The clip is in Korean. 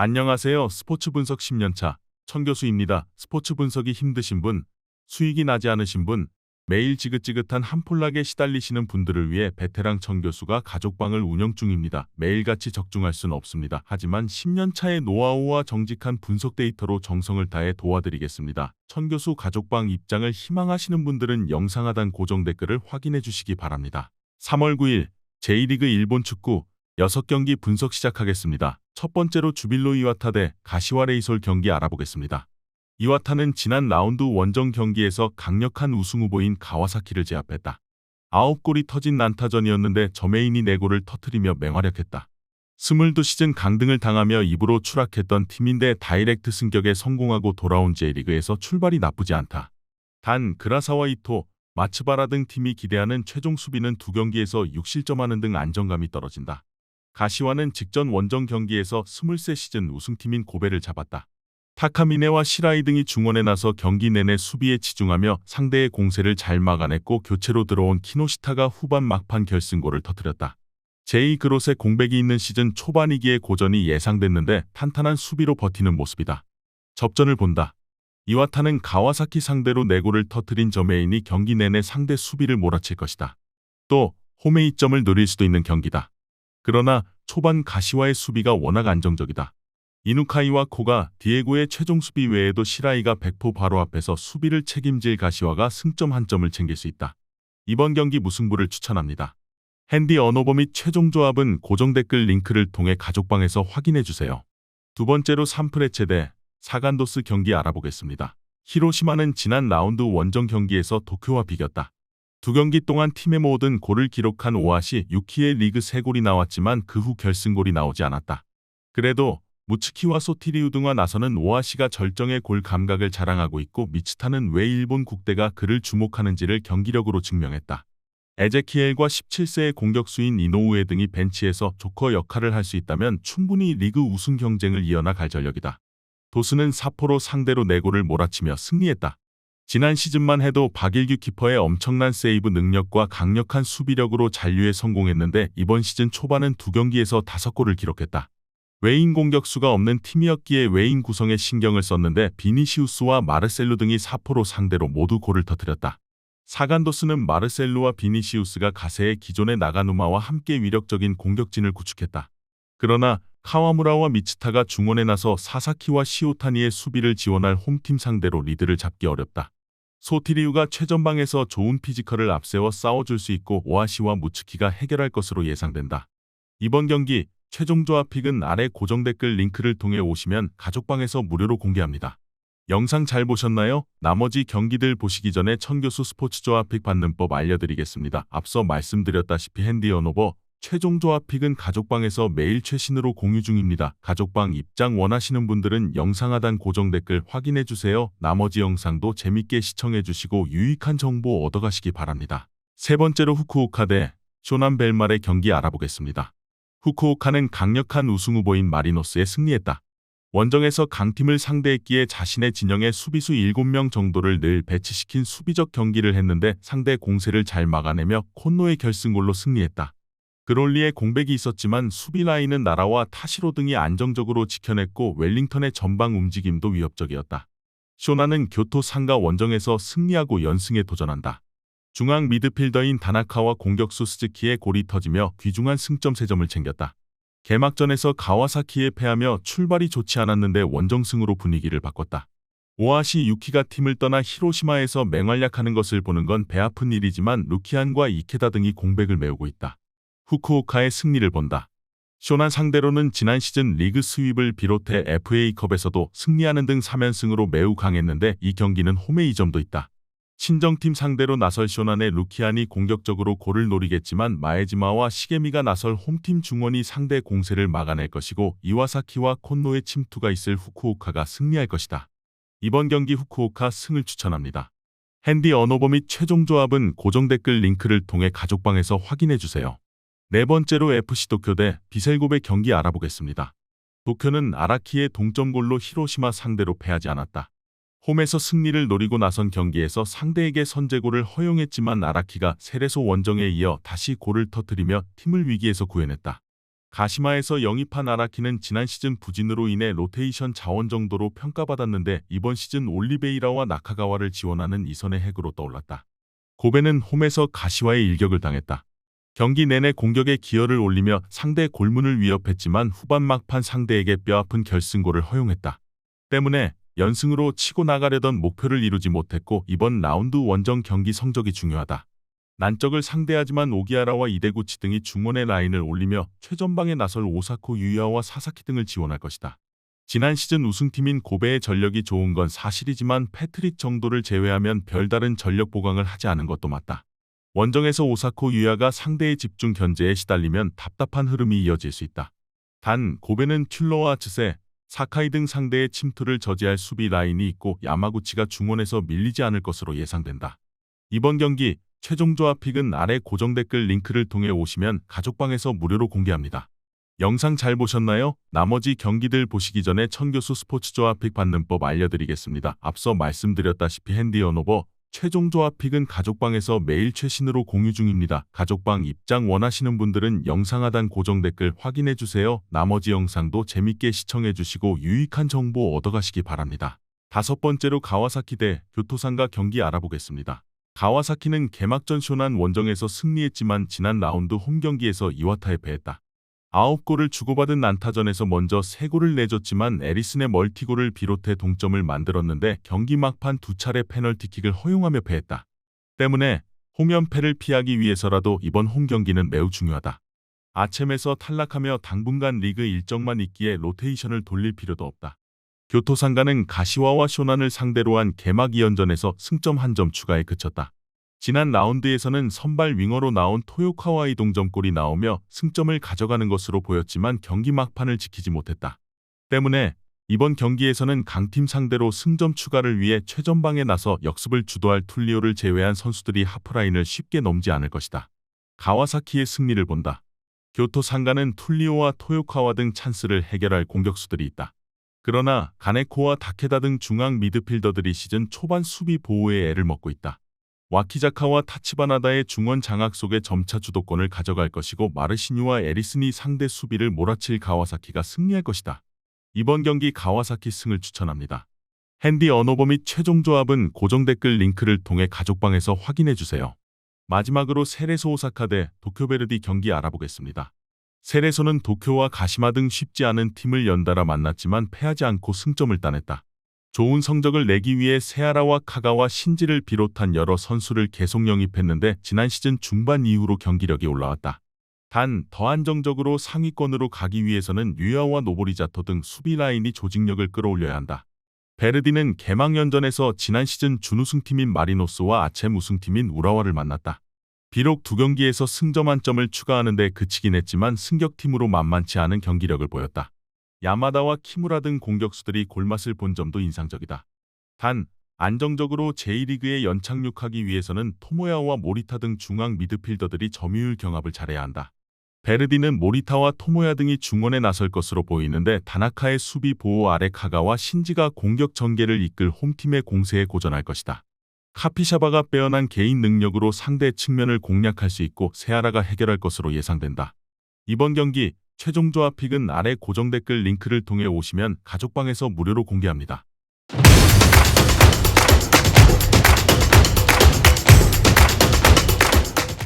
안녕하세요. 스포츠 분석 10년차 천교수입니다. 스포츠 분석이 힘드신 분, 수익이 나지 않으신 분, 매일 지긋지긋한 한폴락에 시달리시는 분들을 위해 베테랑 천교수가 가족방을 운영 중입니다. 매일같이 적중할 수는 없습니다. 하지만 10년차의 노하우와 정직한 분석 데이터로 정성을 다해 도와드리겠습니다. 천교수 가족방 입장을 희망하시는 분들은 영상 하단 고정 댓글을 확인해 주시기 바랍니다. 3월 9일 J리그 일본 축구 6경기 분석 시작하겠습니다. 첫 번째로 주빌로 이와타 대 가시와 레이솔 경기 알아보겠습니다. 이와타는 지난 라운드 원정 경기에서 강력한 우승 후보인 가와사키를 제압했다. 9골이 터진 난타전이었는데 저메인이 4골을 터뜨리며 맹활약했다. 22시즌 강등을 당하며 2부로 추락했던 팀인데 다이렉트 승격에 성공하고 돌아온 J리그에서 출발이 나쁘지 않다. 단 그라사와 이토, 마츠바라 등 팀이 기대하는 최종 수비는 2경기에서 6실점하는 등 안정감이 떨어진다. 가시와는 직전 원정 경기에서 23시즌 우승팀인 고베를 잡았다. 타카미네와 시라이 등이 중원에 나서 경기 내내 수비에 치중하며 상대의 공세를 잘 막아냈고 교체로 들어온 키노시타가 후반 막판 결승골을 터뜨렸다. 제2그롯의 공백이 있는 시즌 초반이기에 고전이 예상됐는데 탄탄한 수비로 버티는 모습이다. 접전을 본다. 이와타는 가와사키 상대로 4골을 터뜨린 저메인이 경기 내내 상대 수비를 몰아칠 것이다. 또 홈의 이점을 노릴 수도 있는 경기다. 그러나 초반 가시와의 수비가 워낙 안정적이다. 이누카이와 코가, 디에고의 최종 수비 외에도 시라이가 100% 바로 앞에서 수비를 책임질 가시와가 승점 1점을 챙길 수 있다. 이번 경기 무승부를 추천합니다. 핸디 언어버 및 최종 조합은 고정 댓글 링크를 통해 가족방에서 확인해주세요. 두 번째로 산프레체 대 사간도스 경기 알아보겠습니다. 히로시마는 지난 라운드 원정 경기에서 도쿄와 비겼다. 2경기 동안 팀의 모든 골을 기록한 오아시 유키의 리그 3골이 나왔지만 그 후 결승골이 나오지 않았다. 그래도 무츠키와 소티리우등과 나서는 오아시가 절정의 골 감각을 자랑하고 있고 미츠타는 왜 일본 국대가 그를 주목하는지를 경기력으로 증명했다. 에제키엘과 17세의 공격수인 이노우에 등이 벤치에서 조커 역할을 할 수 있다면 충분히 리그 우승 경쟁을 이어나갈 전력이다. 도스는 사포로 상대로 4골을 몰아치며 승리했다. 지난 시즌만 해도 박일규 키퍼의 엄청난 세이브 능력과 강력한 수비력으로 잔류에 성공했는데 이번 시즌 초반은 2경기에서 5골을 기록했다. 외인 공격수가 없는 팀이었기에 외인 구성에 신경을 썼는데 비니시우스와 마르셀루 등이 사포로 상대로 모두 골을 터뜨렸다. 사간도스는 마르셀루와 비니시우스가 가세의 기존의 나가누마와 함께 위력적인 공격진을 구축했다. 그러나 카와무라와 미츠타가 중원에 나서 사사키와 시오타니의 수비를 지원할 홈팀 상대로 리드를 잡기 어렵다. 소티리우가 최전방에서 좋은 피지컬을 앞세워 싸워줄 수 있고 오아시와 무츠키가 해결할 것으로 예상된다. 이번 경기 최종 조합 픽은 아래 고정 댓글 링크를 통해 오시면 가족방에서 무료로 공개합니다. 영상 잘 보셨나요? 나머지 경기들 보시기 전에 천교수 스포츠 조합 픽 받는 법 알려드리겠습니다. 앞서 말씀드렸다시피 핸디 언어버 최종 조합 픽은 가족방에서 매일 최신으로 공유 중입니다. 가족방 입장 원하시는 분들은 영상 하단 고정 댓글 확인해주세요. 나머지 영상도 재밌게 시청해주시고 유익한 정보 얻어가시기 바랍니다. 세 번째로 후쿠오카 대 쇼난 벨말의 경기 알아보겠습니다. 후쿠오카는 강력한 우승 후보인 마리노스에 승리했다. 원정에서 강팀을 상대했기에 자신의 진영에 수비수 7명 정도를 늘 배치시킨 수비적 경기를 했는데 상대 공세를 잘 막아내며 콘노의 결승골로 승리했다. 그롤리의 공백이 있었지만 수비 라인은 나라와 타시로 등이 안정적으로 지켜냈고 웰링턴의 전방 움직임도 위협적이었다. 쇼나는 교토 상가 원정에서 승리하고 연승에 도전한다. 중앙 미드필더인 다나카와 공격수 스즈키의 골이 터지며 귀중한 승점 3점을 챙겼다. 개막전에서 가와사키에 패하며 출발이 좋지 않았는데 원정승으로 분위기를 바꿨다. 오아시 유키가 팀을 떠나 히로시마에서 맹활약하는 것을 보는 건 배 아픈 일이지만 루키안과 이케다 등이 공백을 메우고 있다. 후쿠오카의 승리를 본다. 쇼난 상대로는 지난 시즌 리그 스윕을 비롯해 FA컵에서도 승리하는 등 3연승으로 매우 강했는데 이 경기는 홈의 이점도 있다. 친정팀 상대로 나설 쇼난의 루키안이 공격적으로 골을 노리겠지만 마에지마와 시게미가 나설 홈팀 중원이 상대 공세를 막아낼 것이고 이와사키와 콘노의 침투가 있을 후쿠오카가 승리할 것이다. 이번 경기 후쿠오카 승을 추천합니다. 핸디 언어버 및 최종 조합은 고정 댓글 링크를 통해 가족방에서 확인해주세요. 네 번째로 FC 도쿄 대 비셀곱의 경기 알아보겠습니다. 도쿄는 아라키의 동점골로 히로시마 상대로 패하지 않았다. 홈에서 승리를 노리고 나선 경기에서 상대에게 선제골을 허용했지만 아라키가 세레소 원정에 이어 다시 골을 터뜨리며 팀을 위기에서 구해냈다. 가시마에서 영입한 아라키는 지난 시즌 부진으로 인해 로테이션 자원 정도로 평가받았는데 이번 시즌 올리베이라와 나카가와를 지원하는 이선의 핵으로 떠올랐다. 고베는 홈에서 가시와의 일격을 당했다. 경기 내내 공격에 기여를 올리며 상대 골문을 위협했지만 후반 막판 상대에게 뼈아픈 결승골을 허용했다. 때문에 연승으로 치고 나가려던 목표를 이루지 못했고 이번 라운드 원정 경기 성적이 중요하다. 난적을 상대하지만 오기아라와 이데구치 등이 중원의 라인을 올리며 최전방에 나설 오사코 유야와 사사키 등을 지원할 것이다. 지난 시즌 우승팀인 고베의 전력이 좋은 건 사실이지만 패트릭 정도를 제외하면 별다른 전력 보강을 하지 않은 것도 맞다. 원정에서 오사코 유야가 상대의 집중 견제에 시달리면 답답한 흐름이 이어질 수 있다. 단 고베는 튠러와 츠세, 사카이 등 상대의 침투를 저지할 수비 라인이 있고 야마구치가 중원에서 밀리지 않을 것으로 예상된다. 이번 경기 최종 조합픽은 아래 고정 댓글 링크를 통해 오시면 가족방에서 무료로 공개합니다. 영상 잘 보셨나요? 나머지 경기들 보시기 전에 천교수 스포츠 조합픽 받는 법 알려드리겠습니다. 앞서 말씀드렸다시피 핸디 언오버 최종 조합픽은 가족방에서 매일 최신으로 공유 중입니다. 가족방 입장 원하시는 분들은 영상 하단 고정 댓글 확인해주세요. 나머지 영상도 재밌게 시청해주시고 유익한 정보 얻어가시기 바랍니다. 다섯 번째로 가와사키 대 교토상가 경기 알아보겠습니다. 가와사키는 개막전 쇼난 원정에서 승리했지만 지난 라운드 홈 경기에서 이와타에 패했다. 9골을 주고받은 난타전에서 먼저 3골을 내줬지만 에리슨의 멀티골을 비롯해 동점을 만들었는데 경기 막판 2차례 페널티킥을 허용하며 패했다. 때문에 홈연패를 피하기 위해서라도 이번 홈 경기는 매우 중요하다. 아쳔에서 탈락하며 당분간 리그 일정만 있기에 로테이션을 돌릴 필요도 없다. 교토상가는 가시와와 쇼난을 상대로 한 개막 2연전에서 승점 1점 추가에 그쳤다. 지난 라운드에서는 선발 윙어로 나온 토요카와의 동점골이 나오며 승점을 가져가는 것으로 보였지만 경기 막판을 지키지 못했다. 때문에 이번 경기에서는 강팀 상대로 승점 추가를 위해 최전방에 나서 역습을 주도할 툴리오를 제외한 선수들이 하프라인을 쉽게 넘지 않을 것이다. 가와사키의 승리를 본다. 교토상가는 툴리오와 토요카와 등 찬스를 해결할 공격수들이 있다. 그러나 가네코와 다케다 등 중앙 미드필더들이 시즌 초반 수비 보호에 애를 먹고 있다. 와키자카와 타치바나다의 중원 장악 속에 점차 주도권을 가져갈 것이고 마르시뉴와 에리슨이 상대 수비를 몰아칠 가와사키가 승리할 것이다. 이번 경기 가와사키 승을 추천합니다. 핸디 언오버 및 최종 조합은 고정 댓글 링크를 통해 가족방에서 확인해주세요. 마지막으로 세레소 오사카 대 도쿄베르디 경기 알아보겠습니다. 세레소는 도쿄와 가시마 등 쉽지 않은 팀을 연달아 만났지만 패하지 않고 승점을 따냈다. 좋은 성적을 내기 위해 세아라와 카가와 신지를 비롯한 여러 선수를 계속 영입했는데 지난 시즌 중반 이후로 경기력이 올라왔다. 단 더 안정적으로 상위권으로 가기 위해서는 유야와 노보리자토 등 수비 라인이 조직력을 끌어올려야 한다. 베르디는 개막연전에서 지난 시즌 준우승팀인 마리노스와 아쳔 우승팀인 우라와를 만났다. 비록 두 경기에서 승점 1점을 추가하는 데 그치긴 했지만 승격팀으로 만만치 않은 경기력을 보였다. 야마다와 키무라 등 공격수들이 골맛을 본 점도 인상적이다. 단, 안정적으로 제1리그에 연착륙하기 위해서는 토모야와 모리타 등 중앙 미드필더들이 점유율 경합을 잘해야 한다. 베르디는 모리타와 토모야 등이 중원에 나설 것으로 보이는데 다나카의 수비 보호 아래 카가와 신지가 공격 전개를 이끌 홈팀의 공세에 고전할 것이다. 카피샤바가 빼어난 개인 능력으로 상대 측면을 공략할 수 있고 세아라가 해결할 것으로 예상된다. 이번 경기 최종 조합픽은 아래 고정 댓글 링크를 통해 오시면 가족방에서 무료로 공개합니다.